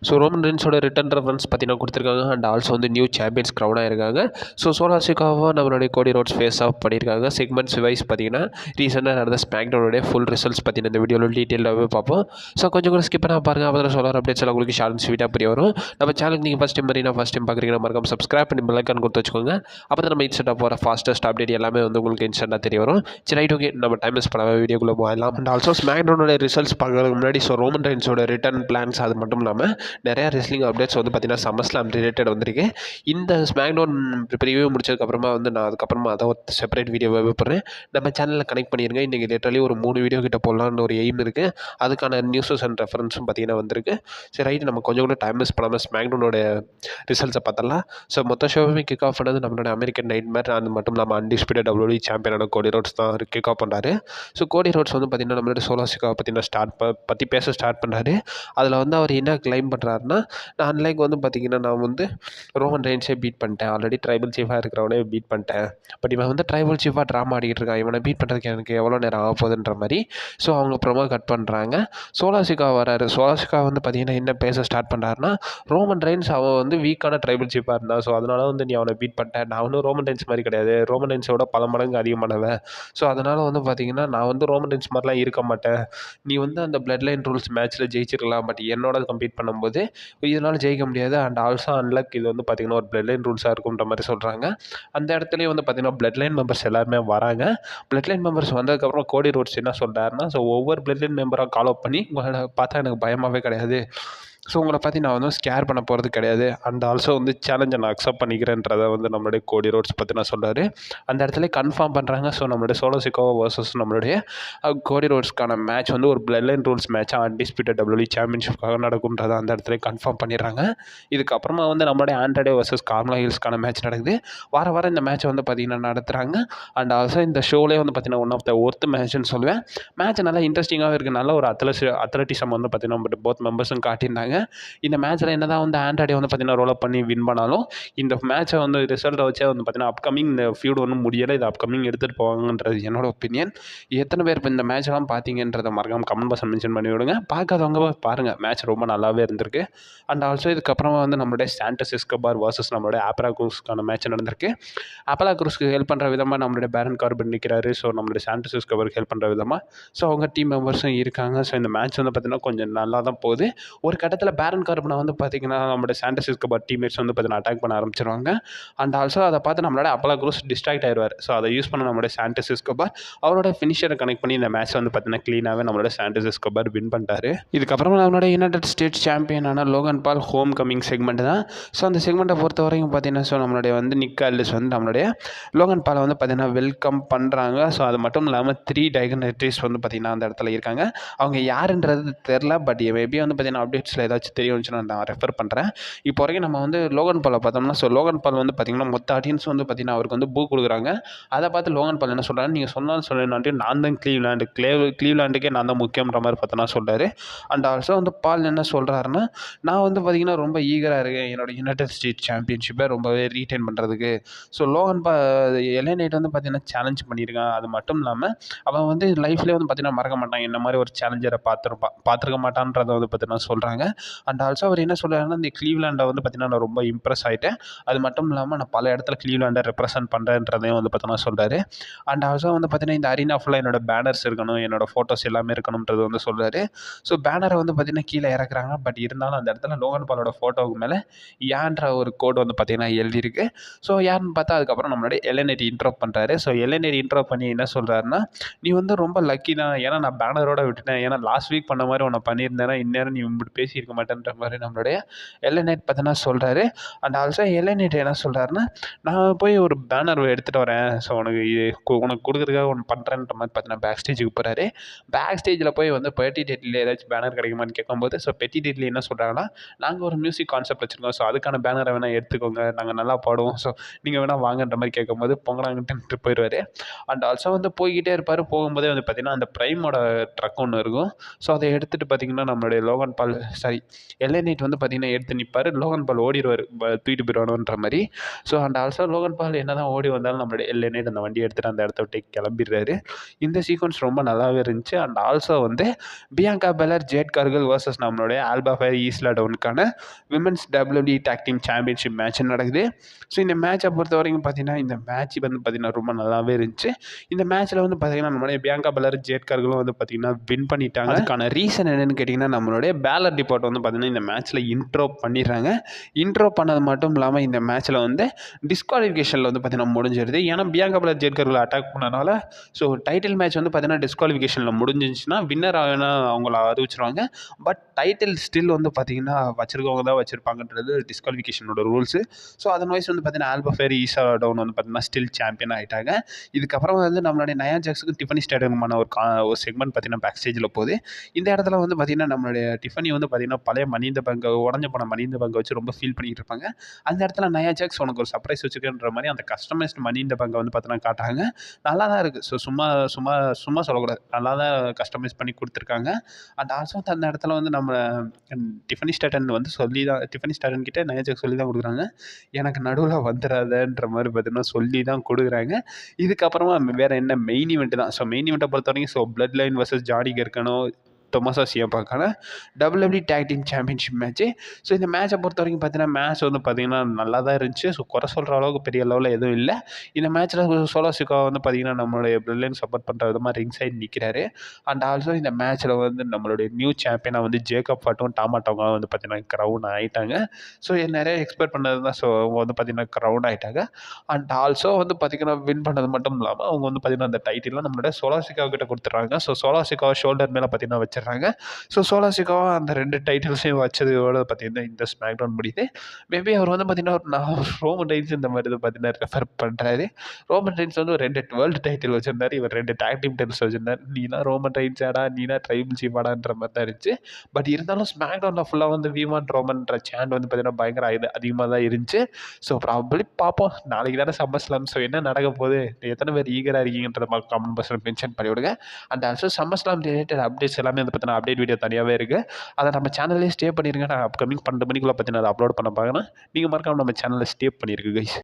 So Roman ரெயின்ஸோட return reference பார்த்தீங்கன்னா கொடுத்துருக்காங்க. And also வந்து நியூ சாம்பியன்ஸ் க்ரௌன் ஆயிருக்காங்க. ஸோ சோலோ சிக்காவா நம்மளுடைய கோடி ரோட்ஸ் ஃபேஸ் ஆஃப் பண்ணியிருக்காங்க. செக்மெண்ட்ஸ் வைஸ் பார்த்தீங்கன்னா ரீசெண்டாக நடந்த ஸ்மாக்டவுனுடைய ஃபுல் ரிசல்ட்ஸ் பார்த்தீங்கன்னா இந்த வீடியோவில் டீட்டெயிலாகவே பார்ப்போம். ஸோ கொஞ்சம் கூட ஸ்கிப் பண்ணால் பாருங்கள். அப்போ தான் சோலார் அப்டேட்ஸ் எல்லாம் உங்களுக்கு ஷார்ட் அண்ட் ஸ்வீட்டாக புரிய வரும். நம்ம சேனலுக்கு நீங்கள் ஃபஸ்ட் டைம் பார்க்குறீங்கன்னா மறக்காம சப்ஸ்கிரைப் பண்ணி பெல் ஐக்கான் கொடுத்து வச்சுக்கோங்க. அப்போ தான் நம்ம இன்ஸ்டன்ட்டாக போகிற ஃபாஸ்டஸ்ட் அப்டேட் எல்லாமே வந்து உங்களுக்கு இன்ஸ்டன்ட்டாக தெரிய வரும். சரி, ரைட், ஓகே, நம்ம டைம் மிஸ் பண்ணாமல் வீடியோக்குள்ளே போகலாம். அண்ட் ஆல்சோ ஸ்மாக்டவுனோட ரிசல்ட்ஸ் பார்க்கறதுக்கு முன்னாடி ஸோ ரோமன் ரெயின்ஸோட ரிட்டர்ன் பிளான்ஸ் அது மட்டும் இல்லாமல் நிறையா ரெஸ்லிங் அப்டேட்ஸ் வந்து பார்த்தீங்கன்னா சம்மர்ஸ்லாம் ரிலேட்டட் வந்திருக்கு. இந்த ஸ்மாக்டவுன் ப்ரிவியூ முடிச்சதுக்கப்புறமா வந்து நான் அதுக்கப்புறமா அதை ஒரு செப்பரேட் வீடியோவாகவே போடுறேன். நம்ம சேனலில் கனெக்ட் பண்ணிடுங்க. இன்றைக்கி லிட்டரலி ஒரு 3 வீடியோ கிட்ட போடலான்னு ஒரு எய்ம் இருக்குது. அதுக்கான நியூஸஸ் அண்ட் ரெஃபரன்ஸும் பார்த்தீங்கன்னா வந்திருக்கு. சரி, ரைட், நம்ம கொஞ்சம் கூட டைம் மிஸ் பண்ணாமல் ஸ்மாக்டவுனோட ரிசல்ட்ஸை பார்த்தலாம். ஸோ மொத்த ஷோவுமே கிக் ஆஃப் பண்ணது நம்மளோட அமெரிக்கன் நைட்மேர். அது மட்டும் இல்லாமல் அன்டிஸ்பியூட்டட் WWE சாம்பியனான கோடி ரோட்ஸ் தான் கிக் ஆஃப் பண்ணுறாரு. ஸோ கோடி ரோட்ஸ் வந்து பார்த்திங்கன்னா நம்மளோட சோலோ சிக்காவை பார்த்தீங்கன்னா பற்றி பேச ஸ்டார்ட் பண்ணுறாரு. அதில் வந்து அவர் என்ன கிளைம் பண்ணுறாருன்னா, நான் அன்லைக் வந்து பார்த்திங்கன்னா நான் வந்து ரோமன் ரெயின்ஸே பீட் பண்ணிட்டேன். ஆல்ரெடி ட்ரைபல் சீஃபாக இருக்கிறவனே பீட் பண்ணிட்டேன். பட் இவன் வந்து ட்ரைபல் சீஃபாக ட்ராமா ஆடிக்கிட்டு இருக்கான். இவனை பீட் பண்ணுறதுக்கு எனக்கு எவ்வளோ நேரம் ஆக போகுதுன்ற மாதிரி. ஸோ அவங்க ப்ரோமோ கட் பண்ணுறாங்க. சோலோ சிக்கா வராரு. சோலோ சிக்கா வந்து பார்த்திங்கன்னா என்ன பேச ஸ்டார்ட் பண்ணுறாருன்னா, ரோமன் ரெயின்ஸ் அவன் வந்து வீக்கான ட்ரைபல் சீஃபாக இருந்தான். ஸோ அதனால வந்து நீ அவனை பீட் பண்ணிட்டேன். நான் வந்து ரோமன் ரெயின்ஸ் மாதிரி கிடையாது. ரோமன் ரெயின்ஸோட பல மடங்கு அதிகமானவன். ஸோ அதனால் வந்து பார்த்திங்கன்னா நான் வந்து ரோமன் ரெயின்ஸ் மாதிரிலாம் இருக்க மாட்டேன். நீ வந்து அந்த பிளட் லைன் ரூல்ஸ் மேட்ச்சில் ஜெயிச்சிருக்கலாம். பட் என்னோட கம்ப்ளீட் பண்ணும்போது இதனால் ஜெயிக்க முடியாது. அண்ட் ஆல்சோ அன்லக் இது வந்து பார்த்திங்கன்னா ஒரு பிளட் லைன் ரூல்ஸாக இருக்குன்ற மாதிரி சொல்கிறாங்க. அந்த இடத்துலையும் வந்து பார்த்திங்கன்னா பிளட் லைன் மெம்பர்ஸ் எல்லாருமே வராங்க. பிளட் லைன் மெம்பர்ஸ் வந்ததுக்கப்புறம் கோடி ரோட்ஸ் என்ன சொல்கிறாருன்னா, ஸோ ஒவ்வொரு பிளட் லைன் மெம்பராக கால் அப் பண்ணி உங்களை பார்த்தா எனக்கு பயமாகவே கிடையாது. ஸோ உங்களை பற்றி நான் வந்து ஸ்கேர் பண்ண போகிறது கிடையாது. அண்ட் ஆல்சோ வந்து சேலஞ்சை நான் அக்செப்ட் பண்ணிக்கிறேன்றதை வந்து நம்மளுடைய கோடி ரோட்ஸ் பற்றி நான் சொல்கிறாரு. அந்த இடத்துல கன்ஃபார்ம் பண்ணுறாங்க. ஸோ நம்மளுடைய சோலோ சிக்காவா வர்சஸ் நம்மளுடைய கோடி ரோட்ஸ்க்கான மேட்ச் வந்து ஒரு பிளட் லைன் ரூல்ஸ் மேட்சாக அன்டிஸ்பியூட்டட் WWE சாம்பியன்ஷிப்காக நடக்கும்ன்றதை அந்த இடத்துல கன்ஃபார்ம் பண்ணிடுறாங்க. இதுக்கப்புறமா வந்து நம்மளுடைய ஆண்ட்ரடே வர்சஸ் கார்மலா ஹில்ஸ்க்கான மேட்ச் நடக்குது. வாரம் இந்த மேட்ச்சை வந்து பார்த்திங்கன்னா நடத்துகிறாங்க. அண்ட் ஆல்சோ இந்த ஷோலே வந்து பார்த்திங்கன்னா ஒன் ஆஃப் த ஒர்த் மேட்ச்னு சொல்லுவேன். மேட்ச் நல்லா இன்ட்ரெஸ்டிங்காகவே இருக்குது. நல்ல ஒரு அத்லட்டிசம் வந்து பார்த்திங்கன்னா போத் மெம்பர்ஸும் காட்டியிருந்தாங்க. இந்த மேட்ச்சில் என்ன தான் வந்து ஆண்ட்ராய்டே வந்து பார்த்திங்கன்னா ரோல் அப் பண்ணி வின் பண்ணாலும் இந்த மேட்ச்சை வந்து ரிசல்ட்டை வச்சே வந்து பார்த்திங்கன்னா அப்கமிங் இந்த ஃபியூட் ஒன்றும் முடியலை. இது அப்கமிங் எடுத்துகிட்டு போவாங்கன்றது என்னோட ஒப்பீனியன். எத்தனை பேர் இப்போ இந்த மேட்ச்லாம் பார்த்தீங்கன்றதை மறக்காமல் கமெண்ட் பாக்ஸில் மென்ஷன் பண்ணி விடுங்க. பார்க்காதவங்க பாருங்கள். மேட்ச் ரொம்ப நல்லாவே இருந்திருக்கு. அண்ட் ஆல்சோ இதுக்கப்புறமா வந்து நம்மளுடைய சாண்டஸ் எஸ்கோபார் வர்சஸ் நம்மளுடைய ஆப்பலா குரூஸ்க்கான மேட்ச் நடந்திருக்கு. ஆப்பலா குரூஸ்க்கு ஹெல்ப் பண்ணுற விதமாக நம்மளுடைய பேரன் கார்பன் நிற்கிறாரு. ஸோ நம்மளுடைய சாண்டஸ் எஸ்கோபாருக்கு ஹெல்ப் பண்ணுற விதமாக ஸோ அவங்க டீம் மெம்பர்ஸும் இருக்காங்க. ஸோ இந்த மேட்ச் வந்து பார்த்திங்கன்னா கொஞ்சம் நல்லா தான் போகுது. ஒரு கட்டத்தில் பேரன் கார்பனை வந்து பார்த்திங்கன்னா நம்மளோட சாண்டஸ் எஸ்கோபார் டீம்மேட்ஸ் வந்து பார்த்திங்கன்னா அட்டாக் பண்ண ஆரம்பிச்சிருவாங்க. அண்ட் ஆல்சோ அதை பார்த்து நம்மளோட அப்பலா குரூஸ் டிஸ்ட்ராக்ட் ஆயிடுவார். ஸோ அதை யூஸ் பண்ண நம்மளோட சாண்டஸ் எஸ்கோபார் அவரோட ஃபினிஷரை கனெக்ட் பண்ணி இந்த மேட்ச் வந்து பார்த்திங்கன்னா க்ளீனாகவே நம்மளோட சாண்டஸ் எஸ்கோபார் வின் பண்ணிட்டாரு. இதுக்கப்புறமா நம்மளோட யுனைடெட் ஸ்டேட்ஸ் சாம்பியனான லோகன் பால் ஹோம் கமிங் செக்மெண்ட் தான். ஸோ அந்த செக்மெண்ட்டை பொறுத்த வரைக்கும் பார்த்திங்கன்னா ஸோ நம்மளுடைய வந்து நிக் ஆல்டிஸ் வந்து நம்மளுடைய லோகன் பாலை வந்து பார்த்திங்கன்னா வெல்கம் பண்ணுறாங்க. ஸோ அது மட்டும் இல்லாமல் 3 டைகனரிட்டிஸ் வந்து பார்த்திங்கன்னா அந்த இடத்துல இருக்காங்க. அவங்க யாருன்றது தெரில. பட் மேபி வந்து பார்த்திங்கன்னா அப்டேட்ஸில் ஏதாச்சும் தெரிய வந்துச்சுன்னா நான் ரெஃபர் பண்ணுறேன். இப்போ வரைக்கும் நம்ம வந்து லோகன் பாலை பார்த்தோம்னா ஸோ லோகன் பால் வந்து பார்த்திங்கன்னா மொத்த ஆடியன்ஸ் வந்து பார்த்திங்கன்னா அவருக்கு வந்து பூ கொடுக்குறாங்க. அதை பார்த்து லோகன் பால் என்ன சொல்கிறாரு, நீங்கள் சொன்னாலும் சொல்லணுன்ட்டு நான் தான் க்ளீவ்லாண்டுக்கே நான் தான் முக்கியன்ற மாதிரி பார்த்தோன்னா சொல்கிறாரு. அண்ட் ஆல்சோ வந்து பால் என்ன சொல்கிறாருன்னா, நான் வந்து பார்த்திங்கன்னா ரொம்ப ஈகராக இருக்கேன் என்னோடய யுனைடெட் ஸ்டேட் சாம்பியன்ஷிப்பை ரொம்பவே ரீட்டைன் பண்ணுறதுக்கு. ஸோ லோகன் எல்ஏ நைட் வந்து பார்த்திங்கன்னா சேலஞ்ச் பண்ணியிருக்கான். அது மட்டும் இல்லாமல் அவன் வந்து லைஃப்லேயே வந்து பார்த்திங்கன்னா மறக்க மாட்டான். என்ன மாதிரி ஒரு சேலஞ்சரை பார்த்துருக்க மாட்டான்றதை வந்து பார்த்திங்கன்னா சொல்கிறாங்க. அண்ட் ஆல்சோ அவர் என்ன சொல்கிறாருன்னா, இந்த க்ளீவ்லாண்டை வந்து பார்த்திங்கன்னா நான் ரொம்ப இம்ப்ரெஸ் ஆகிட்டேன். அது மட்டும் இல்லாமல் நான் பல இடத்துல க்ளீவ்லாண்டை ரெப்ரசென்ட் பண்ணுறேன்றதையும் வந்து பார்த்தோன்னா சொல்கிறாரு. அண்ட் ஆல்சோ வந்து பார்த்திங்கன்னா இந்த அரீனா ஃபுல்லாக என்னோடய பேனர்ஸ் இருக்கணும், என்னோடய ஃபோட்டோஸ் எல்லாமே இருக்கணுன்றது வந்து சொல்கிறாரு. ஸோ பேனரை வந்து பார்த்திங்கன்னா கீழே இறக்குறாங்க. பட் இருந்தாலும் அந்த இடத்துல லோகன் பாலோட ஃபோட்டோவுக்கு மேலே ஏன்ற ஒரு கோடு வந்து பார்த்திங்கன்னா எழுதியிருக்கு. ஸோ யாருன்னு பார்த்தா அதுக்கப்புறம் நம்மளுடைய எல்என்ஐடி இன்ட்ரோ பண்ணுறாரு. ஸோ எல்என்ஐடி இன்ட்ரோ பண்ணி என்ன சொல்கிறாருன்னா, நீ வந்து ரொம்ப லக்கி தான். ஏன்னா நான் பேனரோட விட்டுட்டேன். ஏன்னா லாஸ்ட் வீக் பண்ண மாதிரி உன்னை பண்ணியிருந்தேன்னா இந்நேரம் நீ இப்படி பேசியிருக்க மாட்டேன்ற மாதிரி நம்மளுடைய எல்என்ஐட் பார்த்தீங்கன்னா சொல்கிறாரு. அண்ட் ஆல்சோ எல்என்ஐட் என்ன சொல்கிறாருன்னா, நான் போய் ஒரு பேனர் எடுத்துகிட்டு வரேன். ஸோ உனக்கு கொடுக்குறதுக்காக ஒன்று பண்ணுறேன்ற மாதிரி பார்த்தீங்கன்னா பேக் ஸ்டேஜுக்கு போகிறாரு. பேக் ஸ்டேஜில் போய் வந்து பெட்டி டேட்டில் ஏதாச்சும் பேனர் கிடைக்குமான்னு கேட்கும்போது ஸோ பெட்டி டேட்டில் என்ன சொல்கிறாங்கன்னா, நாங்கள் ஒரு மியூசிக் கான்செப்ட் வச்சுருக்கோம். ஸோ அதுக்கான பேனரை வேணால் எடுத்துக்கோங்க, நாங்கள் நல்லா பாடுவோம். ஸோ நீங்கள் வேணால் வாங்கன்ற மாதிரி கேட்கும்போது பொங்கலாங்கிட்டு போயிடுவார். அண்ட் ஆல்சோ வந்து போய்கிட்டே இருப்பார். போகும்போதே வந்து பார்த்திங்கன்னா அந்த ப்ரைமோட ட்ரக் ஒன்று இருக்கும். ஸோ அதை எடுத்துகிட்டு பார்த்திங்கன்னா நம்மளுடைய லோகன் பால் எல்ஏ நைட் வந்து பார்த்தீங்கன்னா எடுத்து நிற்பார், லோகன் பால் ஓடிடுவார் தூக்கிட்டு போயிடுவானுன்ற மாதிரி. ஸோ அண்ட் ஆல்சோ லோகன் பால் என்ன தான் ஓடி வந்தாலும் நம்மளுடைய எல்ஏ நைட் அந்த வண்டியை எடுத்துகிட்டு அந்த இடத்த விட்டு கிளம்பிடுறாரு. இந்த சீக்வன்ஸ் ரொம்ப நல்லாவே இருந்துச்சு. அண்ட் ஆல்சோ வந்து Bianca Belair, Jade Cargill versus நம்மளுடைய ஆல்பா ஃபயர் ஈஸ்லா டவுனுக்கான women's WWE tag team championship match நடக்குது. ஸோ இந்த மேட்சை பொறுத்த வரைக்கும் பார்த்தீங்கன்னா இந்த மேட்ச் வந்து பார்த்தீங்கன்னா ரொம்ப நல்லாவே இருந்துச்சு. இந்த மேட்ச்சில் வந்து பார்த்தீங்கன்னா நம்மளுடைய பியாங்கா பெலர், ஜேட் கார்கிலும் வந்து பார்த்தீங்கன்னா வின் பண்ணிட்டாங்க. அதுக்கான ரீசன் என்னென்னு கேட்டிங்கன்னா நம்மளுடைய பேலர் டிபார்ட் வந்து பார்த்தீங்கன்னா இந்த மேட்ச்சில் இன்ட்ரோ பண்ணிடுறாங்க. இன்ட்ரோ பண்ணது மட்டும் இல்லாமல் இந்த மேட்ச்சில் வந்து டிஸ்குவாலிஃபிகேஷனில் வந்து பார்த்தீங்கன்னா முடிஞ்சிருது. ஏன்னா Bianca Belair, Jade Cargill attack பண்ணனால ஸோ டைட்டில் மேட்ச் வந்து பார்த்தீங்கன்னா டிஸ்குவாலிஃபிகேஷனில் முடிஞ்சிருச்சுன்னா வின்னர் ஆகினா அவங்கள அறிவிச்சிருவாங்க. பட் டைட்டில் ஸ்டில் வந்து பார்த்தீங்கன்னா வச்சிருக்கவங்க தான் வச்சிருப்பாங்கன்றது டிஸ்குவாலிஃபிகேஷனோட ரூல்ஸு. ஸோ அதன் வைஸ் வந்து பார்த்தீங்கன்னா ஆல்பா ஃபயர், ஈசா டவுன் வந்து பார்த்தீங்கன்னா ஸ்டில் சாம்பியன் ஆகிட்டாங்க. இதுக்கப்புறம் வந்து நம்மளுடைய நயா ஜாக்ஸுக்கு டிஃபனி ஸ்டேடியமான ஒரு செக்மெண்ட் பார்த்தீங்கன்னா பேக் ஸ்டேஜில் போகுது. இந்த இடத்துல வந்து பார்த்தீங்கன்னா நம்மளுடைய டிஃபனி வந்து பார்த்தீங்கன்னா பழைய மணி இந்த பேங்கை உடஞ்ச போன மணி இந்த பேங்கை வச்சு ரொம்ப ஃபீல் பண்ணிட்டு இருப்பாங்க. அந்த இடத்துல நயா ஜாக்ஸ் உனக்கு ஒரு சர்ப்ரைஸ் வச்சுருக்கேன்ற மாதிரி அந்த கஸ்டமைஸ்டு மணி இந்த பேங்கை வந்து பார்த்தீங்கன்னா காட்டுறாங்க. நல்லா தான் இருக்குது. ஸோ சும்மா சும்மா சும்மா சொல்லக்கூடாது, நல்லா தான் கஸ்டமைஸ் பண்ணி கொடுத்துருக்காங்க. அண்ட் ஆல்சோ அந்த இடத்துல வந்து நம்ம டிஃபனி ஸ்டேட்டன் வந்து சொல்லி தான் டிஃபனி ஸ்டேட்டன் கிட்டே நயா ஜாக்ஸ் சொல்லி தான் கொடுக்குறாங்க, எனக்கு நடுவில் வந்துடாதன்ற மாதிரி பார்த்தீங்கன்னா சொல்லி தான் கொடுக்குறாங்க. இதுக்கப்புறமா வேறு என்ன மெயின் ஈவெண்ட் தான். ஸோ மெயின் ஈவெண்ட்டை பொறுத்த வரைக்கும் so Bloodline versus Johnny Gargano, Tommaso சியம்பாக்கான WWE tag team championship match. So இந்த மேட்சை பொறுத்த வரைக்கும் பார்த்தீங்கன்னா மேட்ச் வந்து பார்த்தீங்கன்னா நல்லா தான் இருந்துச்சு. ஸோ குறை சொல்கிற அளவுக்கு பெரிய லெவலில் எதுவும் இல்லை. இந்த மேட்ச்சில் சோலோ சிக்காவா வந்து பார்த்தீங்கன்னா நம்மளுடைய பிளட் லைன் சப்போர்ட் பண்ணுற விதமாக ரிங் சைடு நிற்கிறாரு. அண்ட் ஆல்சோ இந்த மேட்ச்சில் வந்து நம்மளுடைய நியூ சாம்பியனாக வந்து ஜேக்கப் ஃபாட்டும் டாமா டோங்கா வந்து பார்த்தீங்கன்னா க்ரௌன் ஆகிட்டாங்க. ஸோ நிறைய எக்ஸ்பெக்ட் பண்ணது தான். ஸோ அவங்க வந்து பார்த்தீங்கன்னா க்ரௌன் ஆகிட்டாங்க. அண்ட் ஆல்சோ வந்து பார்த்தீங்கன்னா வின் பண்ணது மட்டும் இல்லாமல் அவங்க வந்து பார்த்தீங்கன்னா அந்த டைட்டிலாம் நம்மளுடைய சோலோ சிக்காவா கிட்ட கொடுத்துட்றாங்க. ஸோ சோலோ சிக்காவா ஷோல்டர் மேலே பார்த்தீங்கன்னா வச்சிடறாங்க. ஸோ சோலோ சிக்காவா அந்த 2 டைட்டில்ஸையும் வச்சதோட பார்த்தீங்கன்னா இந்த ஸ்மாக் டவுன் முடியுது. மேபி அவர் வந்து பார்த்தீங்கன்னா ரோமன் ரெயின்ஸ் இந்த மாதிரி பார்த்தீங்கன்னா ரெஃபர் பண்ணுறாரு. ரோமன் ரெயின்ஸ் வந்து ஒரு 2 வேர்ல்டு டைட்டில் வச்சிருந்தாரு, இவர் 2 டாக் டீம் டைட்டில்ஸ் வச்சிருந்தார். நீலாம் ரோமன் ரெயின்ஸாடா, நீனா ட்ரைபிள் சீஃபாடான்ற மாதிரி தான் இருந்துச்சு. பட் இருந்தாலும் ஸ்மாக் டவுனில் ஃபுல்லாக வந்து வி வாண்ட் ரோமன்ற சேண்ட் வந்து பார்த்தீங்கன்னா பயங்கர அதிகமாக தான் இருந்துச்சு. ஸோ ப்ராபபிளி பார்ப்போம், நாளைக்கு தானே சம்மர் ஸ்லாம். ஸோ என்ன நடக்க போகுது, எத்தனை பேர் ஈகராக இருக்கீங்கன்றத கமெண்ட் பாக்ஸில் மென்ஷன் பண்ணிவிடுங்க. And also summer slam related updates எல்லாமே வந்து பார்த்தீங்கன்னா அப்டேட் வீடியோ தனியாகவே இருக்குது. அதை நம்ம சேனல்லே ஸ்டே பண்ணிடுங்க. நான் அப்கமிங் 12 மணிக்குள்ளே பார்த்தீங்கன்னா அதை அப்லோட் பண்ண பார்க்குறேன். நீங்கள் மறக்காம நம்ம சேனலில் ஸ்டே பண்ணியிருக்கு கைஸ்.